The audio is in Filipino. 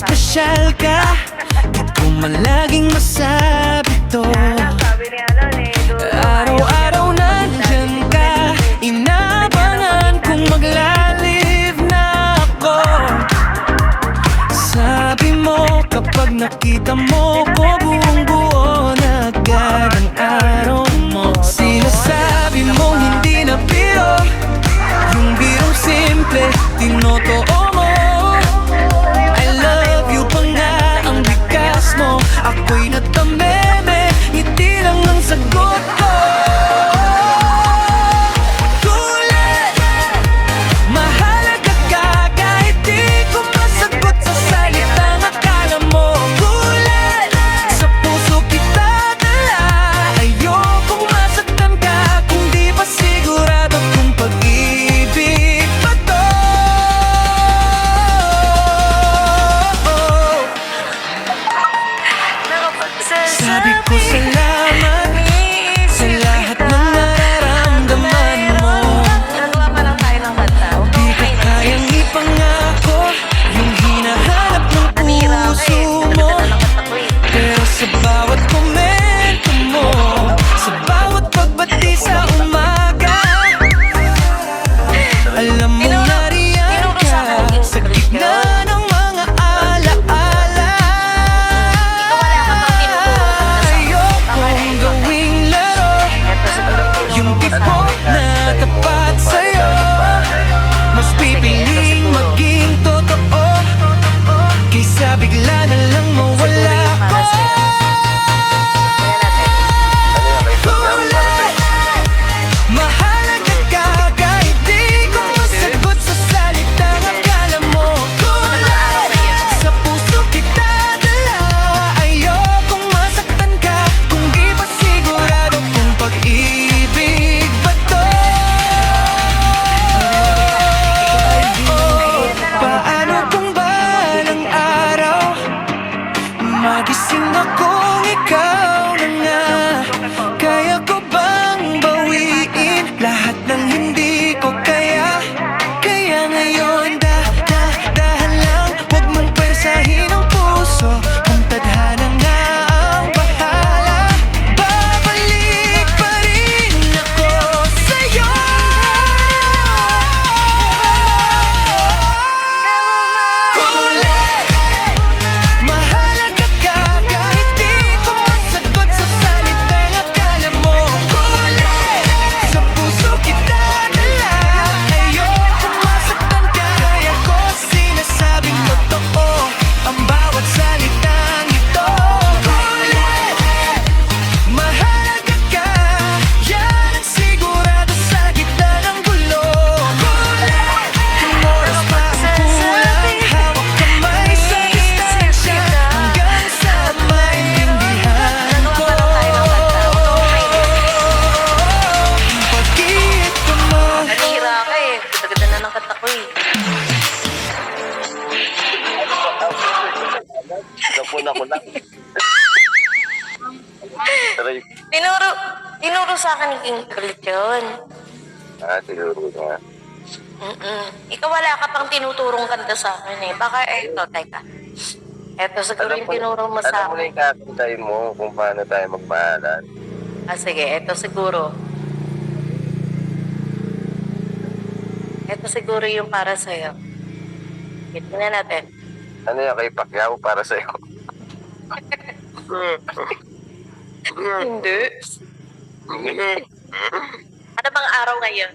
espesyal ka, di ko man laging masabi to. Araw-araw nandyan ka, inaabangan kung maglalive na ako. Sabi mo kapag nakita mo ko, buong buo na agad ang araw mo. Sinasabi mo hindi na biro, yung birong simple, tinotoo mo. I love you pa nga ang bigas mo, ako'y natameme, ngiti lang ang sagot ko. Kulit, mahalaga ka kahit di ko masagot sa salitang akala mo. Kulit, sa puso kita dala, ayokong masaktan ka kung di pa sigurado kung pag-ibig pa to. Sabi ko salamat sa lahat ng nararamdaman mo. Nagawa pa lang tayo ng kanta. Di ko kayang ipangako yung hinahanap ng puso mo. Pero sa bawat komento mo, sa bawat pagbati sa umaga, alam mo nariyan ka sa gitna ng mga alaala. Ayokong gawing laro, yung tipo na tapat sa'yo. Mas pipiling maging totoo kaysa bigla na lang mawala ko. Kulit, mahalaga ka kahit di ko masagot sa salitang akala mo. Kulit, sa puso kita dala, ayokong masaktan ka kung di pa sigurado kung pag-ibig ba to. Paano kung balang araw magising akong ikaw na nga? Kaya ko bang bawiin lahat ng hindi ko kaya? Kaya ngayon dahan lang, huwag mong persahin ang puso, kung tadhana nga ang bahala. Babalik pa rin ako sa'yo. Kulit, mahalaga ka kahit di ko masagot sa salitang akala mo. Kulit, sa puso kita dala, ayokong masaktan ka. Kaya ko sinasabing totoo ang bawat salitang ito. Kulit, mahalaga ka, yan ang sigurado sa gitna ng gulo. Kulit, kung oras pa ang kulang, hawak kamay sa distansya hanggang sa maintindihan ko. Pag-iit mo, Nanira ka eh. Ganda-ganda na ng kanta ko eh. Napuna ko lang. Taray. Tinuro sa akin ni King Kulit yun. Siguro na. Ikaw wala ka pang tinuturong kanta sa akin eh. Baka, eto, teka. Eto siguro yung tinuro mo sa Alam mo na akin. yung kakantay mo kung paano tayo magmahalan. Sige, eto siguro. Eto siguro yung para sa'yo. Tingnan natin. Ano yung kay Pacquiao para sa'yo? Hindi. Ano bang araw ngayon?